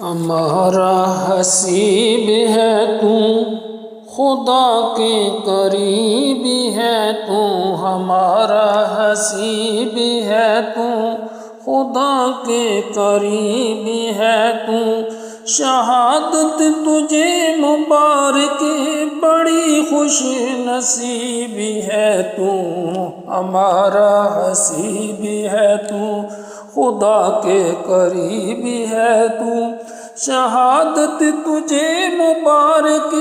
ہمارا حسیب ہے تو، خدا کے قریب ہے تو، ہمارا حسیب ہے تو، خدا کے قریب ہے تو، شہادت تجھے مبارک بڑی خوش نصیب ہے تو، ہمارا حسیب ہے تو، خدا کے قریب ہے تو، شہادت تجھے مبارک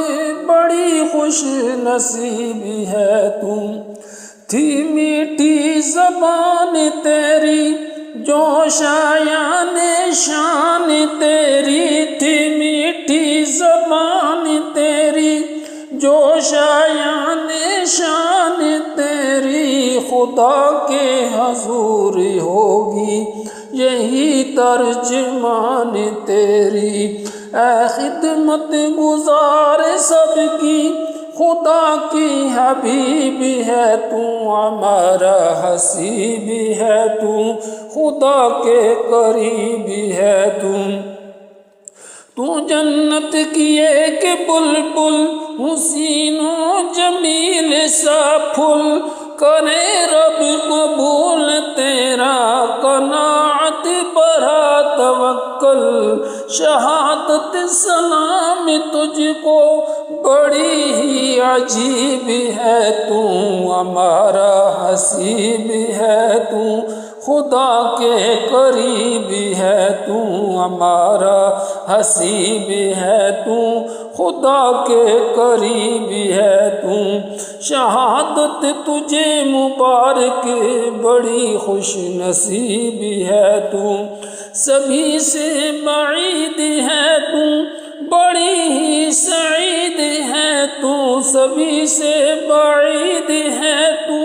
بڑی خوش نصیب ہے تو، تھی میٹھی زبان تیری جو شایان شان تیری، تھی میٹھی زبان تیری جو شایان شان تیری، خدا کے حضور ہوگی یہی ترجمان تیری، اے خدمت گزار سب کی خدا کی حبیب ہے تو، ہمارا حسیب ہے تو، خدا کے قریب ہے تو، تو جنت کی ایک بلبل حسین و جمیل سا پھول، کرے رب قبول تیرا قناعت برا توکل، شہادت سلام تجھ کو بڑی ہی عجیب ہے تو، ہمارا حسیب ہے تو، خدا کے قریب ہے تو، ہمارا حسیب ہے تو، خدا کے قریب ہے تو، شہادت تجھے مبارک بڑی خوش نصیب ہے تو، سبھی سے بعید ہے تو، بڑی ہی سعید ہے تو، سبھی سے بعید ہے تو،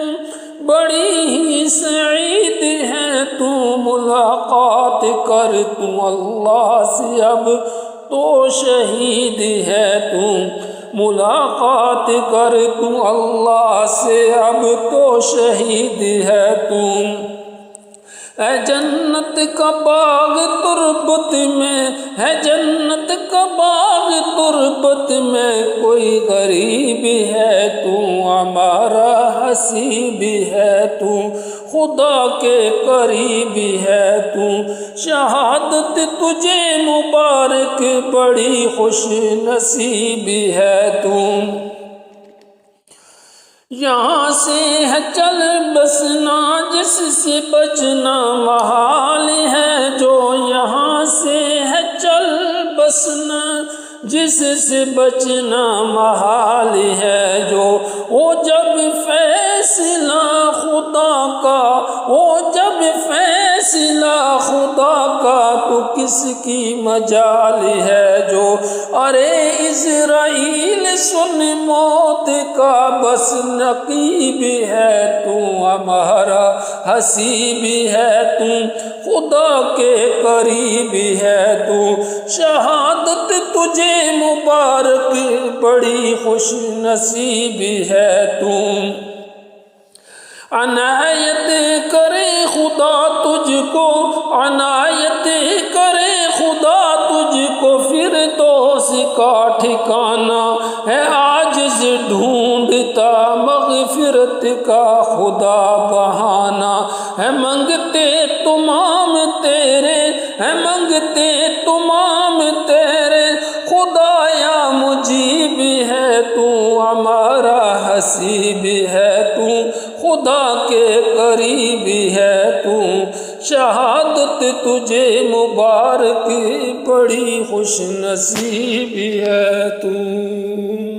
بڑی ہی سعید ہے تو، ملاقات کر تو اللہ سے اب تو شہید ہے تو، ملاقات کر تو اللہ سے اب تو شہید ہے تو، اے جنت کا باغ تربت میں، ہے جنت کا باغ تربت میں، کوئی غریب ہے تو، ہمارا حسیب ہے تو، خدا کے قریب ہے تو، شہادت تجھے مبارک بڑی خوش نصیب ہے تو، یہاں سے ہے چل بسنا جس سے بچنا محال ہے، جو یہاں سے ہے چل بسنا جس سے بچنا محال ہے، جو وہ جب فیصلہ خدا کا، وہ جب فیصلہ خدا کا تو کس کی مجال ہے، جو ارے عزرائیل سن موت کا بس نقیب ہے تو، ہمارا حسیب ہے تو، خدا کے قریب ہے تو، شہادت تجھے مبارک بڑی خوش نصیب ہے تو، عنایت کرے خدا تجھ کو، عنایت کرے خدا تجھ کو، فردوس کا ٹھکانہ ہے عاجز ڈھونڈتا مغفرت کا خدا بہانہ، ہے منگتے تمام تیرے، ہے منگتے تمام تیرے، خدایا مجیب ہے تو، ہمارا حسیب ہے تو، خدا کے قریب ہے تو، شہادت تجھے مبارک بڑی خوش نصیب ہے تو۔